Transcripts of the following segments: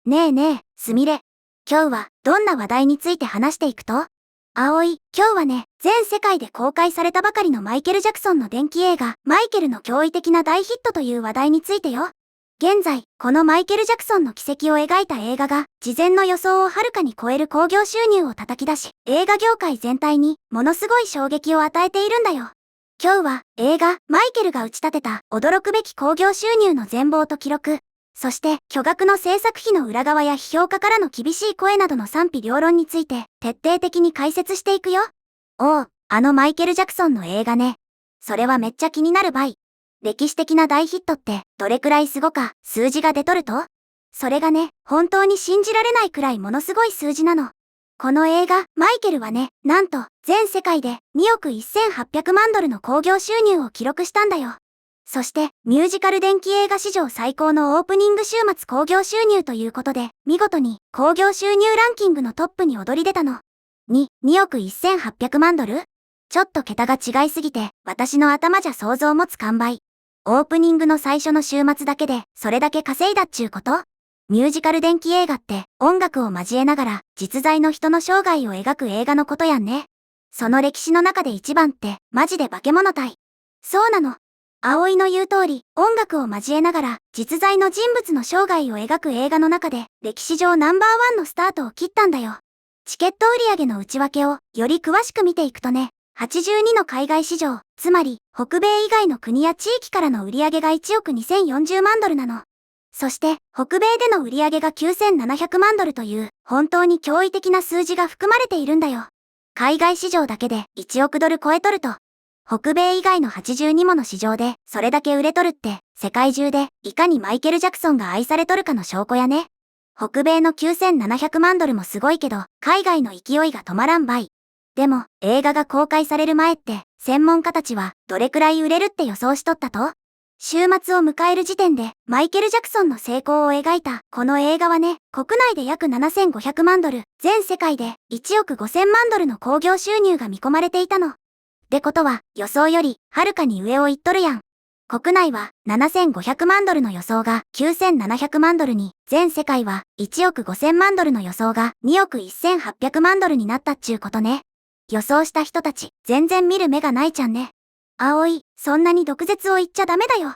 ねえねえ、すみれ。今日はどんな話題について話していくと？葵、今日はね、全世界で公開されたばかりのマイケル・ジャクソンの伝記映画、マイケルの驚異的な大ヒットという話題についてよ。現在、このマイケル・ジャクソンの奇跡を描いた映画が、事前の予想をはるかに超える興行収入を叩き出し、映画業界全体に、ものすごい衝撃を与えているんだよ。今日は、映画、マイケルが打ち立てた、驚くべき興行収入の全貌と記録、そして巨額の制作費の裏側や批評家からの厳しい声などの賛否両論について徹底的に解説していくよ。おう、あのマイケル・ジャクソンの映画ね。それはめっちゃ気になるばい。歴史的な大ヒットってどれくらいすごか数字が出とると？それがね、本当に信じられないくらいものすごい数字なの。この映画、マイケルはね、なんと全世界で2億1800万ドルの興行収入を記録したんだよ。そして、ミュージカル伝記映画史上最高のオープニング週末興行収入ということで、見事に興行収入ランキングのトップに躍り出たの。2億1800万ドル？ちょっと桁が違いすぎて、私の頭じゃ想像もつかんばい。オープニングの最初の週末だけで、それだけ稼いだっちゅうこと？ミュージカル伝記映画って音楽を交えながら実在の人の生涯を描く映画のことやんね。その歴史の中で一番ってマジで化け物たい。そうなの。葵の言う通り、音楽を交えながら、実在の人物の生涯を描く映画の中で、歴史上ナンバーワンのスタートを切ったんだよ。チケット売上の内訳を、より詳しく見ていくとね、82の海外市場、つまり、北米以外の国や地域からの売上が1億2040万ドルなの。そして、北米での売上が9700万ドルという、本当に驚異的な数字が含まれているんだよ。海外市場だけで1億ドル超えとると。北米以外の82もの市場でそれだけ売れとるって世界中でいかにマイケル・ジャクソンが愛されとるかの証拠やね。北米の9700万ドルもすごいけど海外の勢いが止まらんばい。でも映画が公開される前って専門家たちはどれくらい売れるって予想しとったと？週末を迎える時点でマイケル・ジャクソンの成功を描いたこの映画はね、国内で約7500万ドル、全世界で1億5000万ドルの興行収入が見込まれていたの。ってことは、予想より、はるかに上を言っとるやん。国内は、7500万ドルの予想が、9700万ドルに、全世界は、1億5000万ドルの予想が、2億1800万ドルになったっちゅうことね。予想した人たち、全然見る目がないちゃんね。葵、そんなに毒舌を言っちゃダメだよ。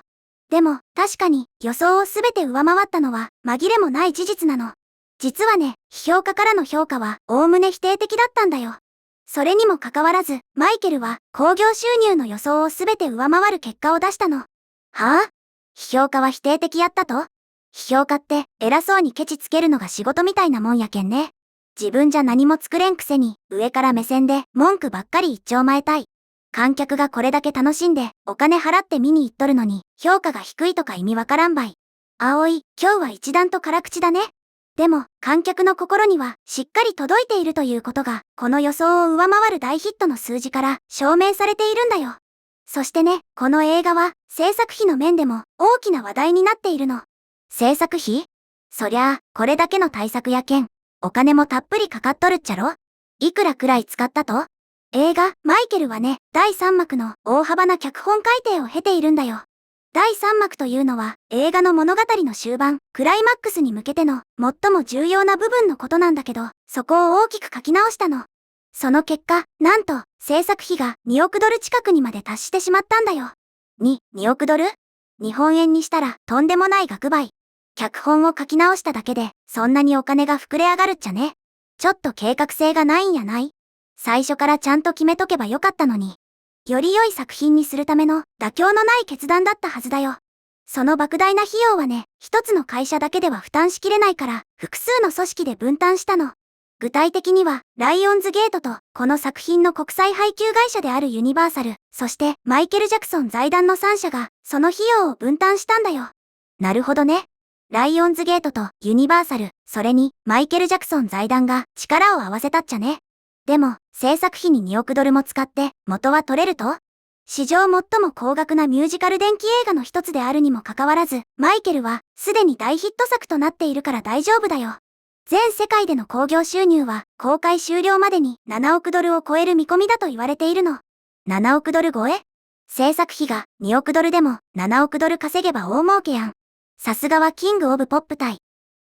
でも、確かに、予想をすべて上回ったのは、紛れもない事実なの。実はね、批評家からの評価は、おおむね否定的だったんだよ。それにもかかわらず、マイケルは興行収入の予想をすべて上回る結果を出したの。はぁ？批評家は否定的やったと？批評家って偉そうにケチつけるのが仕事みたいなもんやけんね。自分じゃ何も作れんくせに上から目線で文句ばっかり言っちょうまえたい。観客がこれだけ楽しんでお金払って見に行っとるのに評価が低いとか意味わからんばい。葵、今日は一段と辛口だね。でも、観客の心にはしっかり届いているということが、この予想を上回る大ヒットの数字から証明されているんだよ。そしてね、この映画は制作費の面でも大きな話題になっているの。制作費？そりゃあ、これだけの大作やけん、お金もたっぷりかかっとるっちゃろ？いくらくらい使ったと？映画、マイケルはね、第3幕の大幅な脚本改訂を経ているんだよ。第3幕というのは映画の物語の終盤、クライマックスに向けての最も重要な部分のことなんだけど、そこを大きく書き直したの。その結果、なんと制作費が2億ドル近くにまで達してしまったんだよ。2億ドル？日本円にしたらとんでもない額ばい。脚本を書き直しただけでそんなにお金が膨れ上がるっちゃね。ちょっと計画性がないんやない？最初からちゃんと決めとけばよかったのに。より良い作品にするための妥協のない決断だったはずだよ。その莫大な費用はね、一つの会社だけでは負担しきれないから、複数の組織で分担したの。具体的には、ライオンズゲートと、この作品の国際配給会社であるユニバーサル、そしてマイケル・ジャクソン財団の3社が、その費用を分担したんだよ。なるほどね。ライオンズゲートとユニバーサル、それにマイケル・ジャクソン財団が力を合わせたっちゃね。でも、制作費に2億ドルも使って元は取れると？史上最も高額なミュージカル伝記映画の一つであるにもかかわらず、マイケルはすでに大ヒット作となっているから大丈夫だよ。全世界での興行収入は公開終了までに7億ドルを超える見込みだと言われているの。7億ドル超え？制作費が2億ドルでも7億ドル稼げば大儲けやん。さすがはキングオブポップ隊。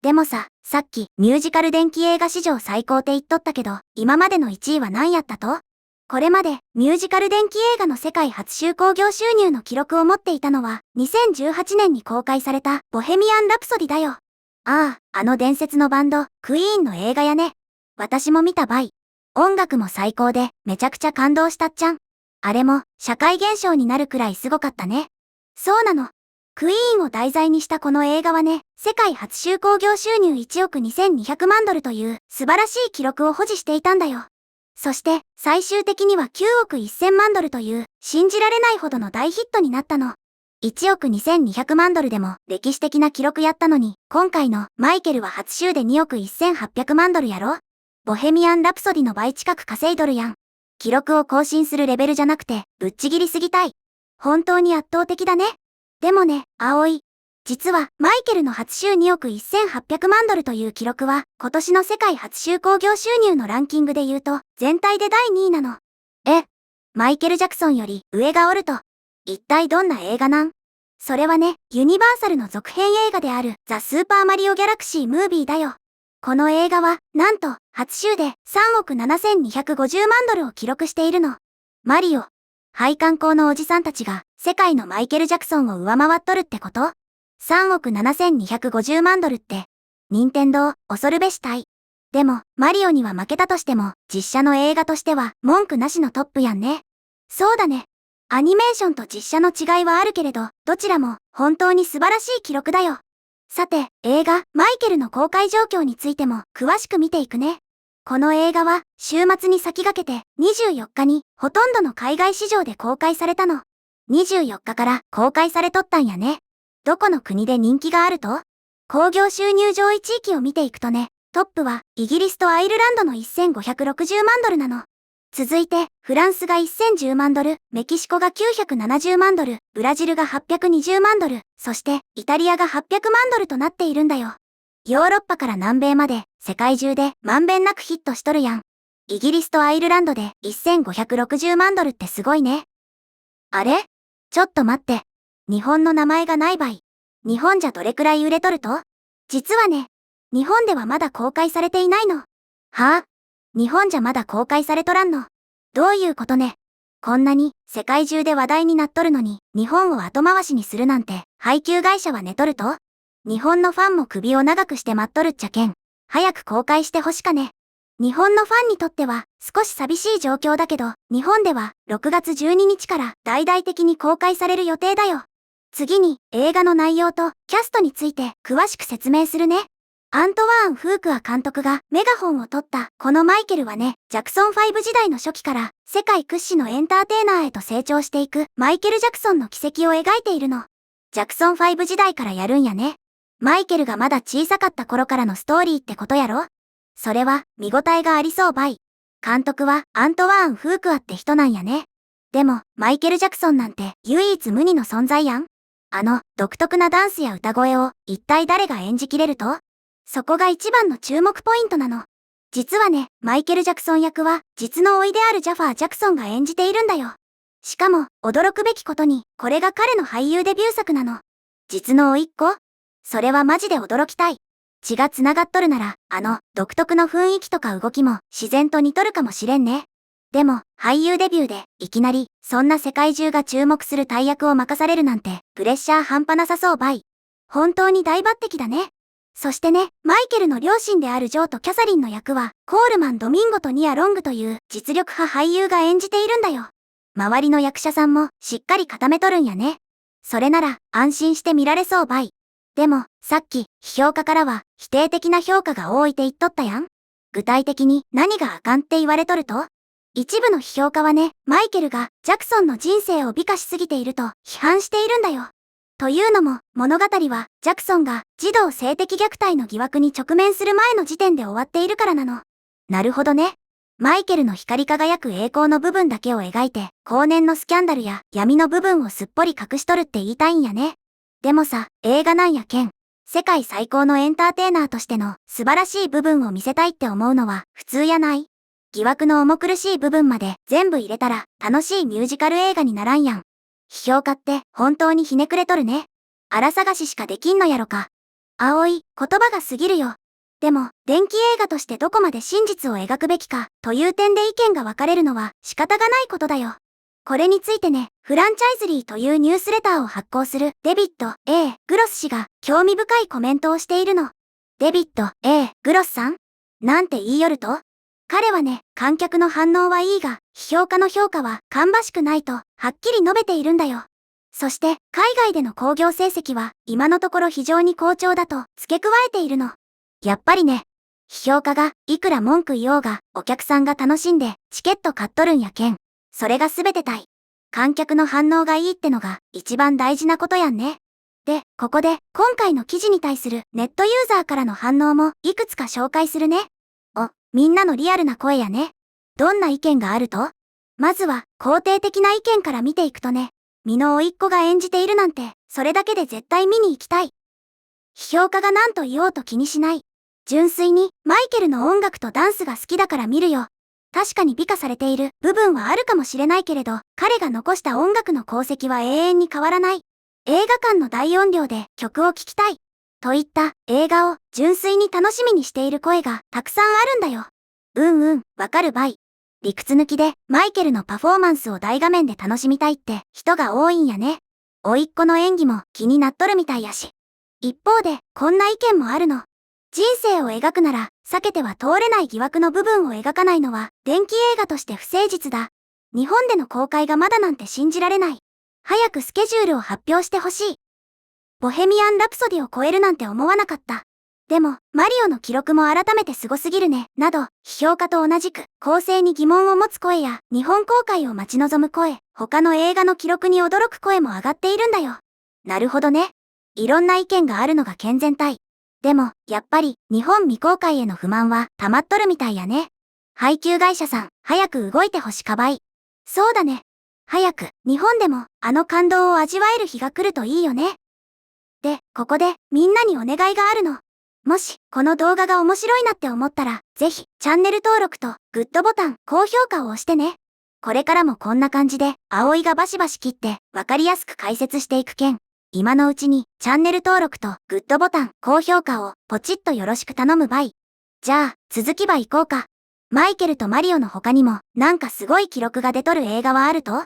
でもさ、さっきミュージカル伝記映画史上最高って言っとったけど、今までの1位は何やったと？これまでミュージカル伝記映画の世界初週興行収入の記録を持っていたのは、2018年に公開されたボヘミアン・ラプソディだよ。ああ、あの伝説のバンド、クイーンの映画やね。私も見たばい。音楽も最高で、めちゃくちゃ感動したっちゃん。あれも、社会現象になるくらいすごかったね。そうなの。クイーンを題材にしたこの映画はね、世界初週興行収入1億2200万ドルという素晴らしい記録を保持していたんだよ。そして、最終的には9億1000万ドルという信じられないほどの大ヒットになったの。1億2200万ドルでも歴史的な記録やったのに、今回のマイケルは初週で2億1800万ドルやろ？ボヘミアン・ラプソディの倍近く稼いどるやん。記録を更新するレベルじゃなくて、ぶっちぎりすぎたい。本当に圧倒的だね。でもね、葵。実は、マイケルの初週2億1800万ドルという記録は、今年の世界初週興行収入のランキングで言うと、全体で第2位なの。マイケル・ジャクソンより上がおると。一体どんな映画なん？それはね、ユニバーサルの続編映画である、ザ・スーパーマリオ・ギャラクシー・ムービーだよ。この映画は、なんと、初週で3億7250万ドルを記録しているの。マリオ。配管工のおじさんたちが、世界のマイケル・ジャクソンを上回っとるってこと？ 3 億7250万ドルって、任天堂、恐るべし体。でも、マリオには負けたとしても、実写の映画としては、文句なしのトップやんね。そうだね。アニメーションと実写の違いはあるけれど、どちらも、本当に素晴らしい記録だよ。さて、映画、マイケルの公開状況についても、詳しく見ていくね。この映画は、週末に先駆けて、24日に、ほとんどの海外市場で公開されたの。24日から公開されとったんやね。どこの国で人気があると？興行収入上位地域を見ていくとね、トップは、イギリスとアイルランドの1560万ドルなの。続いて、フランスが1010万ドル、メキシコが970万ドル、ブラジルが820万ドル、そして、イタリアが800万ドルとなっているんだよ。ヨーロッパから南米まで、世界中でまんべんなくヒットしとるやん。イギリスとアイルランドで1560万ドルってすごいね。あれ？ちょっと待って。日本の名前がないばい。日本じゃどれくらい売れとると？実はね、日本ではまだ公開されていないの。はぁ？日本じゃまだ公開されとらんの。どういうことね。こんなに世界中で話題になっとるのに、日本を後回しにするなんて、配給会社は寝とると？日本のファンも首を長くして待っとるっちゃけん。早く公開してほしかね。日本のファンにとっては少し寂しい状況だけど、日本では6月12日から大々的に公開される予定だよ。次に映画の内容とキャストについて詳しく説明するね。アントワーン・フークア監督がメガホンを取ったこのマイケルはね、ジャクソン5時代の初期から世界屈指のエンターテイナーへと成長していくマイケル・ジャクソンの軌跡を描いているの。ジャクソン5時代からやるんやね。マイケルがまだ小さかった頃からのストーリーってことやろ？それは見応えがありそうばい。監督はアントワーン・フークアって人なんやね。でも、マイケル・ジャクソンなんて唯一無二の存在やん。あの独特なダンスや歌声を一体誰が演じきれると？そこが一番の注目ポイントなの。実はね、マイケル・ジャクソン役は実の甥であるジャファー・ジャクソンが演じているんだよ。しかも、驚くべきことに、これが彼の俳優デビュー作なの。実の甥っ子？それはマジで驚きたい。血が繋がっとるなら、あの独特の雰囲気とか動きも自然と似とるかもしれんね。でも、俳優デビューで、いきなり、そんな世界中が注目する大役を任されるなんて、プレッシャー半端なさそうばい。本当に大抜擢だね。そしてね、マイケルの両親であるジョーとキャサリンの役は、コールマン・ドミンゴとニア・ロングという実力派俳優が演じているんだよ。周りの役者さんもしっかり固めとるんやね。それなら、安心して見られそうばい。でも、さっき、批評家からは、否定的な評価が多いって言っとったやん。具体的に何があかんって言われとると？一部の批評家はね、マイケルがジャクソンの人生を美化しすぎていると批判しているんだよ。というのも、物語は、ジャクソンが児童性的虐待の疑惑に直面する前の時点で終わっているからなの。なるほどね。マイケルの光り輝く栄光の部分だけを描いて、後年のスキャンダルや闇の部分をすっぽり隠しとるって言いたいんやね。でもさ、映画なんやけん。世界最高のエンターテイナーとしての素晴らしい部分を見せたいって思うのは普通やない？疑惑の重苦しい部分まで全部入れたら楽しいミュージカル映画にならんやん。批評家って本当にひねくれとるね。荒探ししかできんのやろか。葵、言葉が過ぎるよ。でも、伝記映画としてどこまで真実を描くべきか、という点で意見が分かれるのは仕方がないことだよ。これについてね、フランチャイズリーというニュースレターを発行するデビッド・ A ・グロス氏が興味深いコメントをしているの。デビッド・ A ・グロスさんなんて言いよると？彼はね、観客の反応はいいが、批評家の評価は芳しくないと、はっきり述べているんだよ。そして、海外での興行成績は、今のところ非常に好調だと、付け加えているの。やっぱりね、批評家が、いくら文句言おうが、お客さんが楽しんで、チケット買っとるんやけん。それが全てたい。観客の反応がいいってのが、一番大事なことやんね。で、ここで、今回の記事に対するネットユーザーからの反応も、いくつか紹介するね。みんなのリアルな声やね。どんな意見があると？まずは、肯定的な意見から見ていくとね、身の甥っ子が演じているなんて、それだけで絶対見に行きたい。批評家が何と言おうと気にしない。純粋に、マイケルの音楽とダンスが好きだから見るよ。確かに美化されている部分はあるかもしれないけれど、彼が残した音楽の功績は永遠に変わらない。映画館の大音量で曲を聴きたい。といった映画を純粋に楽しみにしている声がたくさんあるんだよ。わかるばい。理屈抜きでマイケルのパフォーマンスを大画面で楽しみたいって人が多いんやね。甥っ子の演技も気になっとるみたいやし。一方でこんな意見もあるの。人生を描くなら避けては通れない疑惑の部分を描かないのは伝記映画として不誠実だ。日本での公開がまだなんて信じられない。早くスケジュールを発表してほしい。ボヘミアン・ラプソディを超えるなんて思わなかった。でも、マリオの記録も改めてすごすぎるね、など、批評家と同じく、構成に疑問を持つ声や、日本公開を待ち望む声、他の映画の記録に驚く声も上がっているんだよ。なるほどね。いろんな意見があるのが健全体。でも、やっぱり、日本未公開への不満は、溜まっとるみたいやね。配給会社さん、早く動いてほしかばい。そうだね。早く、日本でも、あの感動を味わえる日が来るといいよね。で、ここで、みんなにお願いがあるの。もし、この動画が面白いなって思ったら、ぜひ、チャンネル登録と、グッドボタン、高評価を押してね。これからもこんな感じで、葵がバシバシ切って、わかりやすく解説していくけん。今のうちに、チャンネル登録と、グッドボタン、高評価を、ポチッとよろしく頼むばい。じゃあ、続きば行こうか。マイケルとマリオの他にも、なんかすごい記録が出とる映画はあると？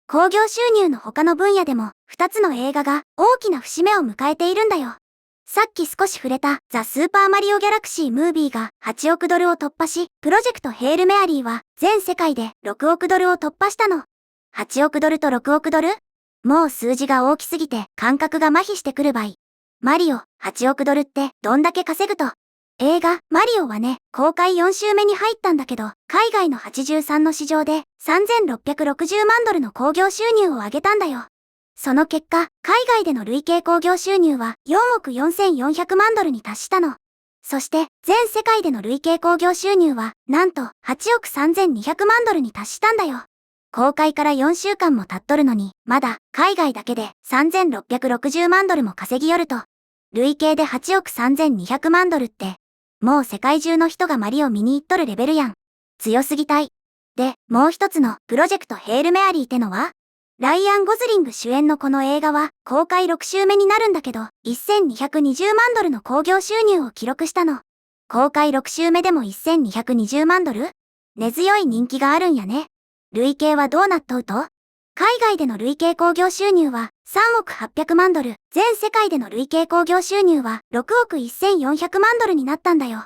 興行収入の他の分野でも、2つの映画が大きな節目を迎えているんだよ。さっき少し触れたザ・スーパーマリオ・ギャラクシー・ムービーが8億ドルを突破し、プロジェクト・ヘール・メアリーは全世界で6億ドルを突破したの。8億ドルと6億ドル？もう数字が大きすぎて感覚が麻痺してくるばい。マリオ、8億ドルってどんだけ稼ぐと？映画、マリオはね、公開4週目に入ったんだけど、海外の83の市場で3660万ドルの興行収入を上げたんだよ。その結果、海外での累計興行収入は4億4400万ドルに達したの。そして、全世界での累計興行収入は、なんと8億3200万ドルに達したんだよ。公開から4週間も経っとるのに、まだ、海外だけで3660万ドルも稼ぎよると。累計で8億3200万ドルって、もう世界中の人がマリオ見に行っとるレベルやん。強すぎたい。で、もう一つのプロジェクトヘールメアリーってのは？ライアン・ゴズリング主演のこの映画は公開6週目になるんだけど、1220万ドルの興行収入を記録したの。公開6週目でも1220万ドル？根強い人気があるんやね。累計はどうなっとうと？海外での累計興行収入は3億800万ドル、全世界での累計興行収入は6億1400万ドルになったんだよ。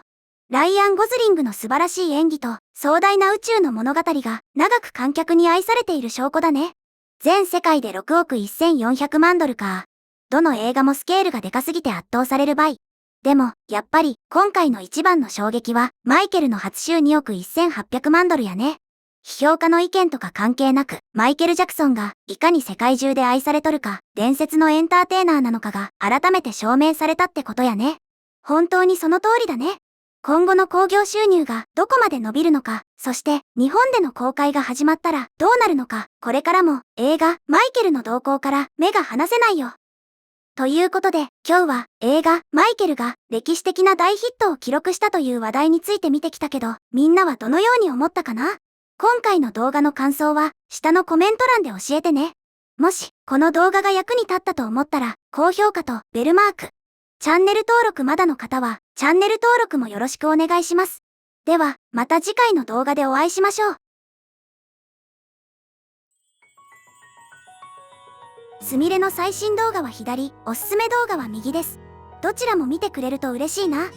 ライアン・ゴズリングの素晴らしい演技と壮大な宇宙の物語が長く観客に愛されている証拠だね。全世界で6億1400万ドルか。どの映画もスケールがでかすぎて圧倒されるばい。でも、やっぱり今回の一番の衝撃はマイケルの初収2億1800万ドルやね。批評家の意見とか関係なく、マイケル・ジャクソンがいかに世界中で愛されとるか、伝説のエンターテイナーなのかが改めて証明されたってことやね。本当にその通りだね。今後の興行収入がどこまで伸びるのか、そして日本での公開が始まったらどうなるのか、これからも映画マイケルの動向から目が離せないよ。ということで、今日は映画マイケルが歴史的な大ヒットを記録したという話題について見てきたけど、みんなはどのように思ったかな？今回の動画の感想は下のコメント欄で教えてね。もしこの動画が役に立ったと思ったら高評価とベルマーク、チャンネル登録まだの方は、チャンネル登録もよろしくお願いします。では、また次回の動画でお会いしましょう。すみれの最新動画は左、おすすめ動画は右です。どちらも見てくれると嬉しいな。